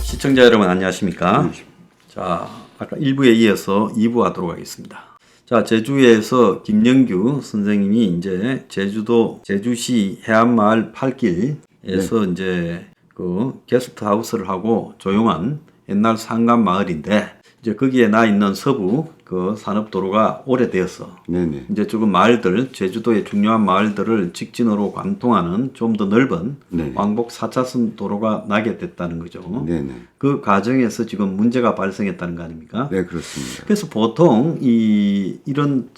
시청자 여러분 안녕하십니까? 자, 아까 1부에 이어서 2부 하도록 하겠습니다. 자, 제주에서 김영규 선생님이 이제 제주도 제주시 해안마을 8길에서 이제 그 게스트하우스를 하고 조용한 옛날 상간 마을인데 이제 거기에 나 있는 서부 그 산업도로가 오래되어서 이제 조금 마을들 제주도의 중요한 마을들을 직진으로 관통하는 좀 더 넓은 왕복 4차선 도로가 나게 됐다는 거죠. 그 과정에서 지금 문제가 발생했다는 거 아닙니까? 네, 그렇습니다. 그래서 보통 이런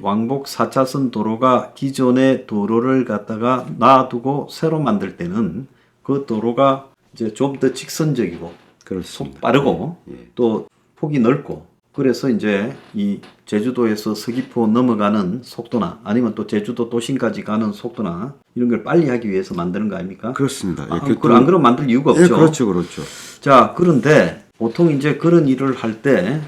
왕복 4차선 도로가 기존의 도로를 갖다가 놔두고 새로 만들 때는 그 도로가 이제 좀 더 직선적이고 그렇습니다. 빠르고 또 폭이 넓고 그래서 이제 이 제주도에서 서귀포 넘어가는 속도나 아니면 또 제주도 도심까지 가는 속도나 이런 걸 빨리 하기 위해서 만드는 거 아닙니까? 그렇습니다. 안 그러면 만들 이유가 없죠. 그렇죠, 그렇죠. 자, 그런데 보통 이제 그런 일을 할 때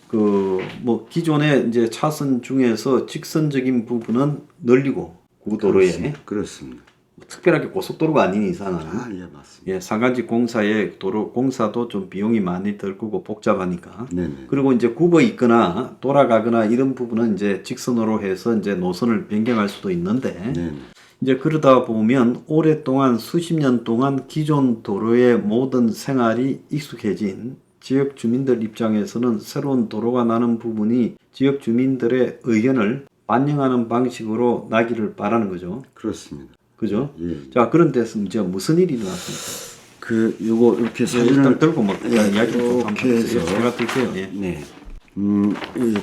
그 뭐 기존의 이제 차선 중에서 직선적인 부분은 늘리고 구도로에 그렇습니다. 특별하게 고속도로가 아닌 이상은 예, 맞습니다. 예, 상간지 공사의 도로 공사도 좀 비용이 많이 들고 복잡하니까. 그리고 이제 굽어 있거나 돌아가거나 이런 부분은 이제 직선으로 해서 이제 노선을 변경할 수도 있는데 이제 그러다 보면 오랫동안 수십 년 동안 기존 도로의 모든 생활이 익숙해진 지역 주민들 입장에서는 새로운 도로가 나는 부분이 지역 주민들의 의견을 반영하는 방식으로 나기를 바라는 거죠. 그렇습니다. 그죠? 예. 자, 그런 데서 이제 무슨 일이 일어났습니까? 요거 이렇게 사진을 일단 들고 뭐 이야기 좀 한번 이렇게 해서 해주세요. 제가 들게요. 예. 네.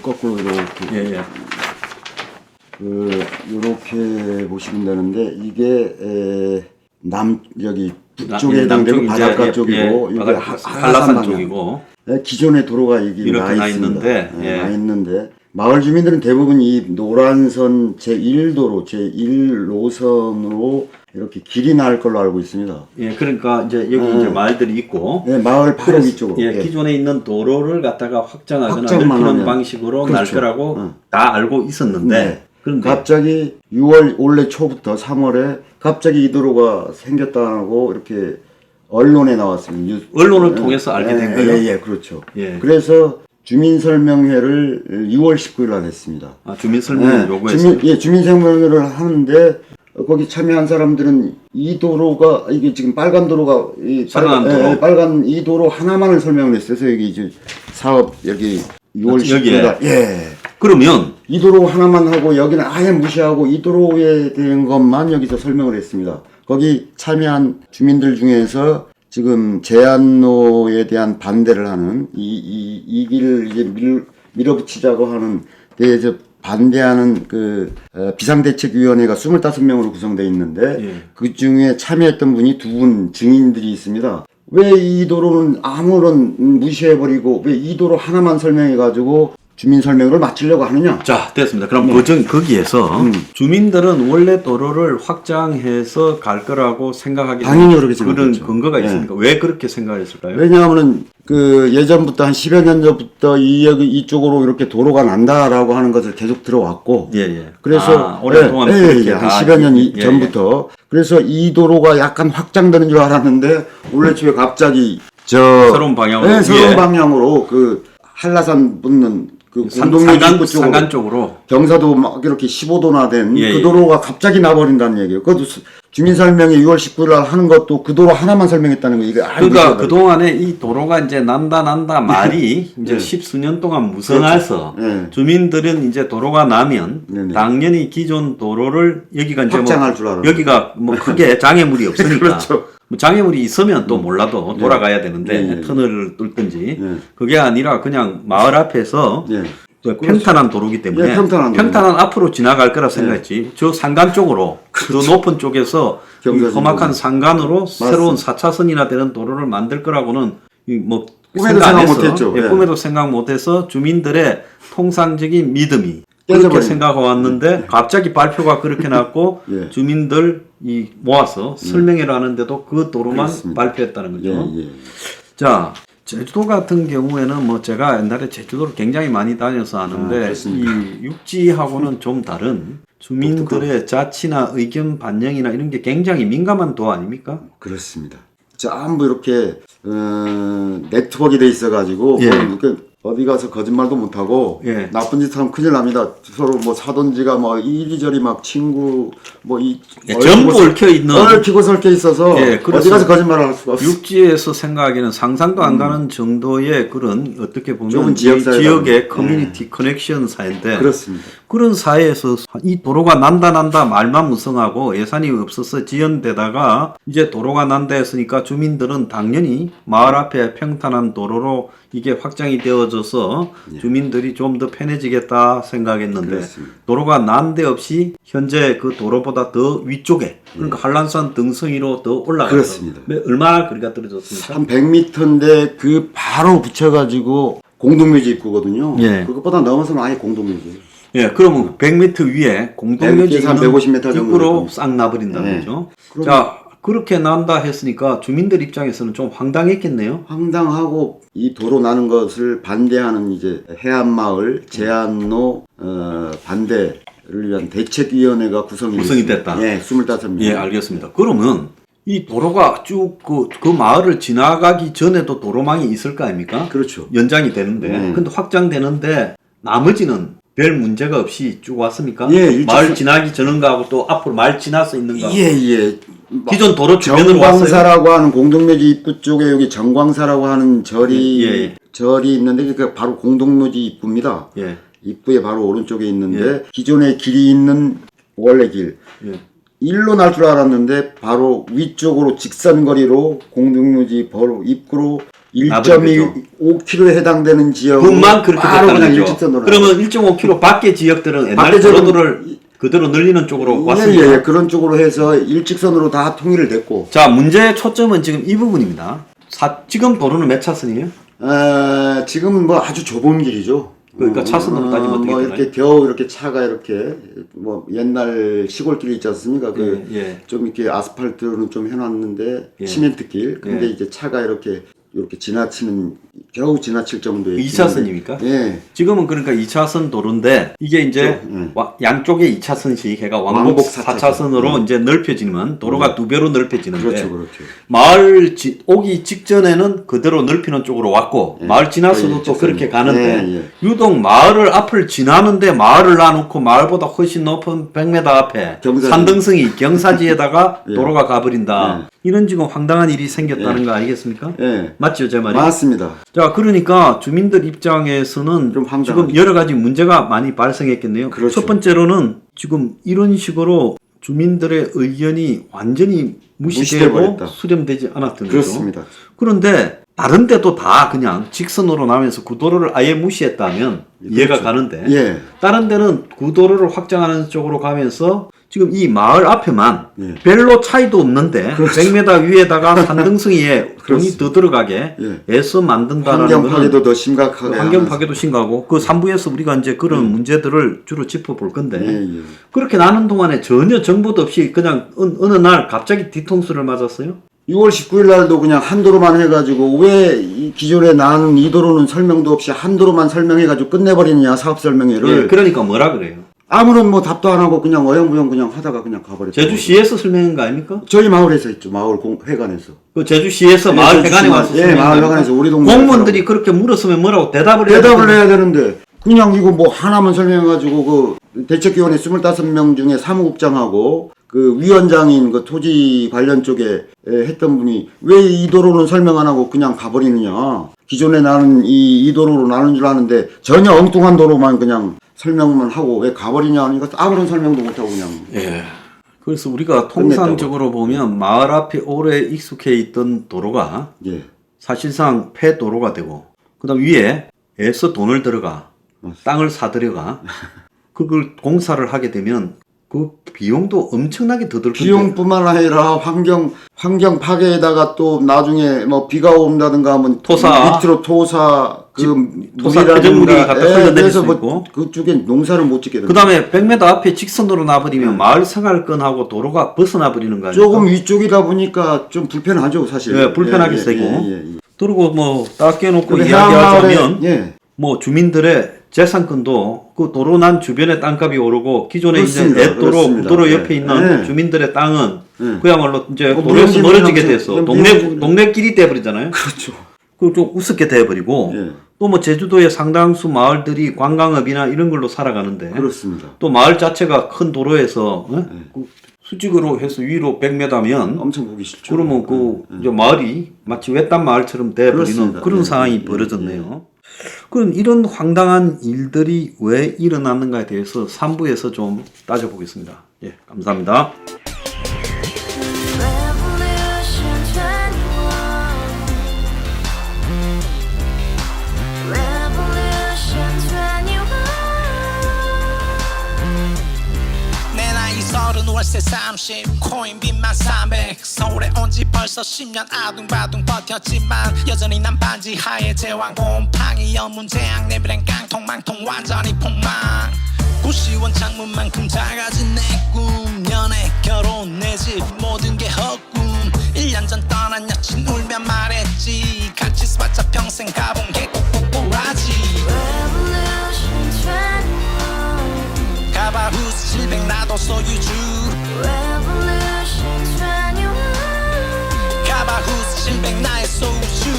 거꾸로 이렇게 요렇게 보시면 되는데 이게 여기 북쪽에 해당되고 바닷가 쪽이고 이게 한라산 쪽이고 기존의 도로가 이렇게 나 있는데 나 있는데 마을 주민들은 대부분 이 노란선 제1도로 제1노선으로 이렇게 길이 날 걸로 알고 있습니다. 예, 그러니까 이제 여기 이제 마을들이 있고 마을 바로 위쪽으로 기존에 있는 도로를 갖다가 확장하거나 넓히는 방식으로 날 거라고 다 알고 있었는데 그런데 갑자기 6월 올해 초부터 3월에 갑자기 이 도로가 생겼다고 이렇게 언론에 나왔습니다. 언론을 통해서 알게 된 거예요? 예, 그렇죠. 그래서 주민설명회를 6월 19일 날 했습니다. 아, 주민설명회 요구했어요? 주민설명회를 하는데 거기 참여한 사람들은 이 도로가 이게 지금 빨간 도로가 빨간 이 도로 하나만을 설명을 했어요. 그래서 여기 이제 사업 여기 6월 19일 날 그러면 이 도로 하나만 하고 여기는 아예 무시하고 이 도로에 대한 것만 여기서 설명을 했습니다. 거기 참여한 주민들 중에서 지금 제안로에 대한 반대를 하는 이 길을 이제 밀어붙이자고 하는 데에서 반대하는 그 비상대책위원회가 25명으로 구성되어 있는데 그 중에 참여했던 분이 2분 증인들이 있습니다. 왜 이 도로는 아무런 무시해버리고 왜 이 도로 하나만 설명해가지고 주민 설명을 마치려고 하느냐? 자, 됐습니다. 그럼 거기에서 주민들은 원래 도로를 확장해서 갈 거라고 생각하기 당연히 그렇게 그런 생각했죠. 근거가 있습니까? 왜 그렇게 생각했을까요? 왜냐하면은 그 예전부터 한 10여 년 전부터 이쪽으로 이렇게 도로가 난다라고 하는 것을 계속 들어왔고 그래서 오랫동안 한 10여 년 전부터 그래서 이 도로가 약간 확장되는 줄 알았는데 올해 초에 갑자기 새로운 방향으로 그 한라산 붙는 그 상간 쪽으로 경사도 막 이렇게 15도나 된 그 도로가 갑자기 나버린다는 얘기예요. 그것도 주민 설명회 6월 19일 날 하는 것도 그 도로 하나만 설명했다는 거. 이게 그러니까 그 동안에 이 도로가 이제 난다 말이 이제 10수년 동안 무성해서 주민들은 이제 도로가 나면 당연히 기존 도로를 여기가 이제 확장할 줄 알았어요. 여기가 뭐 크게 장애물이 없으니까 뭐 장애물이 있으면 또 몰라도 돌아가야 되는데 터널을 뚫든지 그게 아니라 그냥 마을 앞에서 평탄한 도로기 때문에 평탄한 앞으로 지나갈 거라 생각했지. 저 상간 쪽으로 더 높은 쪽에서 험악한 상간으로 새로운 4차선이나 되는 도로를 만들 거라고는 뭐 꿈에도 생각 못했죠. 꿈에도 생각 못해서 주민들의 통상적인 믿음이 그렇게 생각하고 왔는데 갑자기 발표가 그렇게 났고 주민들 모아서 설명회를 하는데도 그 도로만 발표했다는 거죠. 자, 제주도 같은 경우에는 뭐 제가 옛날에 제주도를 굉장히 많이 다녀서 아는데 이 육지하고는 좀 다른 주민들의 자치나 의견 반영이나 이런 게 굉장히 민감한 도 아닙니까? 그렇습니다. 전부 이렇게 네트워크가 돼 있어가지고 예. 어디 가서 거짓말도 못하고 예. 나쁜 짓 하면 큰일 납니다. 서로 뭐 사돈지가 뭐 이리저리 막 친구 예, 전부 얽혀 있는 얽히고 설켜 있어서 예, 그래서 어디 가서 거짓말을 할 수가 없어요. 육지에서 생각하기에는 상상도 안 가는 정도의 그런 어떻게 보면 좁은 이 지역사회다 지역의 커뮤니티 커넥션 사회인데 그렇습니다. 그런 사회에서 이 도로가 난다 말만 무성하고 예산이 없어서 지연되다가 이제 도로가 난다 했으니까 주민들은 당연히 마을 앞에 평탄한 도로로 이게 확장이 되어져서 주민들이 좀 더 편해지겠다 생각했는데 그렇습니다. 도로가 난데 없이 현재 그 도로보다 더 위쪽에 그러니까 한란산 등성이로 더 올라가서 그렇습니다. 얼마나 거리가 떨어졌습니까? 한 100m인데 그 바로 붙여가지고 공동묘지 입구거든요. 예. 그것보다 넘어서면 아예 공동묘지. 예, 그러면 100m 위에 공동묘지 한 있는 150m 정도 입구로 됩니다. 싹 나버린다는 네. 거죠. 그럼- 자, 그렇게 난다 했으니까 주민들 입장에서는 좀 황당했겠네요. 황당하고 이 도로 나는 것을 반대하는 이제 해안마을 제안로 반대를 위한 대책위원회가 구성이 됐다. 예, 25명. 예, 알겠습니다. 그러면 이 도로가 쭉 그 마을을 지나가기 전에도 도로망이 있을 거 아닙니까? 그렇죠. 연장이 되는데, 근데 확장되는데 나머지는 별 문제가 없이 쭉 왔습니까? 예, 마을 지나기 전인가하고 또 앞으로 마을 지나서 있는가? 예. 기존 도로 주변으로 왔어요. 정광사라고 하는 공동묘지 입구 쪽에 여기 정광사라고 하는 절이 예. 절이 있는데 그게 바로 공동묘지 입구입니다. 예. 입구의 바로 오른쪽에 있는데 기존에 길이 있는 원래 길 예. 일로 날 줄 알았는데 바로 위쪽으로 직선거리로 공동묘지 바로 입구로 1.25km에 해당되는 지역으로 그것만 그렇게 바로 됐다는 그냥 거죠. 일직선으로 그러면 1.5km 밖의 지역들은 옛날 밖의 지역은- 도로들을 그대로 늘리는 쪽으로 왔습니다. 예, 그런 쪽으로 해서 일직선으로 다 통일을 됐고 자, 문제의 초점은 지금 이 부분입니다. 지금 도로는 몇 차선이에요? 지금은 뭐 아주 좁은 길이죠. 그러니까 차선으로 따지면 어떻게 뭐 되나요? 이렇게 겨우 이렇게 차가 이렇게 뭐 옛날 시골길 있지 않습니까? 그 예. 좀 이렇게 아스팔트는 좀 해놨는데 예. 시멘트길. 근데 예. 이제 차가 이렇게 지나치는 겨우 지나칠 정도의 2차선입니까? 예. 지금은 그러니까 2차선 도로인데 이게 이제 양쪽에 2차선씩 해가 왕복 왕복 4차선으로 이제 넓혀지면 도로가 두 배로 넓혀지는데 그렇죠. 마을 오기 직전에는 그대로 넓히는 쪽으로 왔고 마을 지나서도 거의 또 그렇게 직선으로. 가는데 예. 유독 마을을 앞을 지나는데 마을을 놔놓고 마을보다 훨씬 높은 100m 앞에 경사지. 산등성이 경사지에다가 예. 도로가 가버린다. 이런 지금 황당한 일이 생겼다는 거 아니겠습니까? 예. 맞죠, 제 말이? 맞습니다. 자, 그러니까 주민들 입장에서는 좀 황당하죠. 지금 여러 가지 문제가 많이 발생했겠네요. 그렇죠. 첫 번째로는 지금 이런 식으로 주민들의 의견이 완전히 무시되고 무시돼버렸다. 수렴되지 않았던 그렇습니다. 거죠. 그런데 다른 데도 다 그냥 직선으로 나면서 구도로를 아예 무시했다면 이해가 가는데 예. 다른 데는 구도로를 확장하는 쪽으로 가면서 지금 이 마을 앞에만 예. 별로 차이도 없는데 그렇죠. 100m 위에다가 산등성이에 돈이 더 들어가게 예. 애써 만든다는 환경 거는 파괴도 더 심각하게 환경 하면서. 파괴도 심각하고 그 3부에서 우리가 이제 그런 문제들을 주로 짚어볼 건데 예. 그렇게 나는 동안에 전혀 정보도 없이 그냥 어느 날 갑자기 뒤통수를 맞았어요. 6월 19일 날도 그냥 한 도로만 해가지고 왜 이 기존에 나는 이 도로는 설명도 없이 한 도로만 설명해가지고 끝내버리느냐 사업 설명회를 예, 그러니까 뭐라 그래요? 아무런 뭐 답도 안 하고 그냥 어영부영 그냥 하다가 그냥 가버렸죠. 제주시에서 설명한 거 아닙니까? 저희 마을에서 했죠. 회관에서. 그 제주시에서 마을 회관에 와서 예, 마을 설명한 회관에서 거. 우리 동네 공무원들이 그렇게 물었으면 뭐라고 대답을 해야 대답을 되는데. 해야 되는데 그냥 이거 뭐 하나만 설명해가지고 그 대책위원회 25명 중에 사무국장하고 그 위원장인 그 토지 관련 쪽에 했던 분이 왜 이 도로는 설명 안 하고 그냥 가버리느냐. 기존에 나는 이 도로로 나는 줄 아는데 전혀 엉뚱한 도로만 그냥 설명만 하고 왜 가버리냐 하니까 아무런 설명도 못하고 그냥. 예. 그래서 우리가 통상적으로 보면 마을 앞에 오래 익숙해 있던 도로가 예. 사실상 폐도로가 되고 그다음 위에 애써 돈을 들어가 맞습니다. 땅을 사들여가 그걸 공사를 하게 되면 그 비용도 엄청나게 더 들 건데 비용뿐만 아니라 환경 파괴에다가 또 나중에 뭐 비가 온다든가 하면 토사. 밑으로 토사 토사 폐전물이 갖다 흘러내릴 그래서 수 뭐 있고. 그쪽에 농사를 못 짓게 됩니다. 그다음에 100m 앞에 직선으로 놔버리면 마을 생활권하고 도로가 벗어나 버리는 거 아닙니까? 조금 위쪽이다 보니까 좀 불편하죠 사실. 예, 불편하게 되고. 그리고 뭐 딱 깨놓고 근데 이야기하자면 해안마을에, 예. 뭐 주민들의 재산권도 그 도로 난 주변의 땅값이 오르고 기존에 그렇습니다. 이제 넷도로 그렇습니다. 구도로 네. 옆에 있는 네. 주민들의 땅은 네. 그야말로 이제 뭐 도로에서 무형지물이 멀어지게 남죠. 돼서 무형지물이. 동네끼리 돼버리잖아요. 그렇죠. 그리고 좀 우습게 돼버리고 예. 또 뭐 제주도의 상당수 마을들이 관광업이나 이런 걸로 살아가는데 그렇습니다. 또 마을 자체가 큰 도로에서 그 수직으로 해서 위로 100m면 엄청 보기 싫죠. 그러면 그 이제 마을이 마치 외딴 마을처럼 돼버리는 그렇습니다. 그런 네, 상황이 네, 벌어졌네요. 그럼 이런 황당한 일들이 왜 일어났는가에 대해서 3부에서 좀 따져보겠습니다. 예, 감사합니다. Revolution 21. Revolution 21. 내 나이 30 월세 30 코인빚만 300 서울에 온 지 벌써 10년 아둥바둥 버텼지만 여전히 난 반지 하에 제왕 곰팡이 연문제약 내비랑 깡통망통 완전히 폭망 고시원 창문만큼 작아진 내 꿈 연애 결혼 내 집 모든 게 헛꿈 1년 전 떠난 여친 울며 말했지 같이 살자 평생 가본 게 꼭꼭꼭하지 Revolution 21. 가봐 후스 700 나도 소유주 Revolution 21. 가봐 후스 700 나의 소주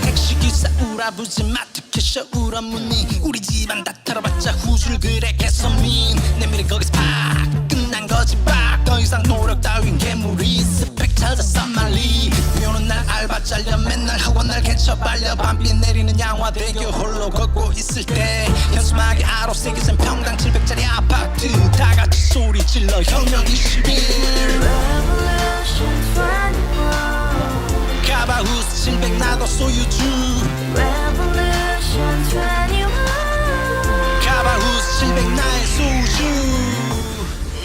택시기사 우라부지 마트캐셔 울어문니 우리 집안 다 털어봤자 후줄 그래 개선민 내 미래 거기서 팍 끝난 거지 팍더 이상 노력 따윈 괴물이 스펙 찾아서 말리 비오는 날 알바 잘려 맨날 학원 날 개쳐 빨려 밤비 내리는 양화대교 홀로 걷고 있을 때 현수막에 아로 새겨진 평당 700짜리 아파트 다같이 소리 질러 혁명 21 Revolution 21. 가봐 후스 700 나도 소유주 Revolution 21. 가봐 후스 700 나의 소주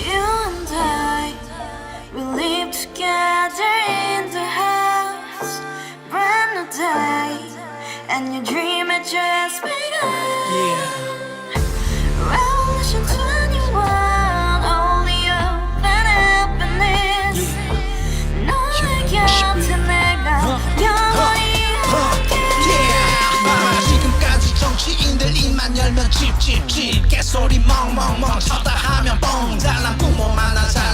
You and I, we live together in the house. Brand new day, and your dream had just begun. Revolution 21, only hope and happiness. 너의 곁에 내가 영원히 함께. 지금까지 정치인들 입만 열면 찝찝찝 개소리 멍멍멍 쳤다 하면 뻥 잘난 부모 만난 사람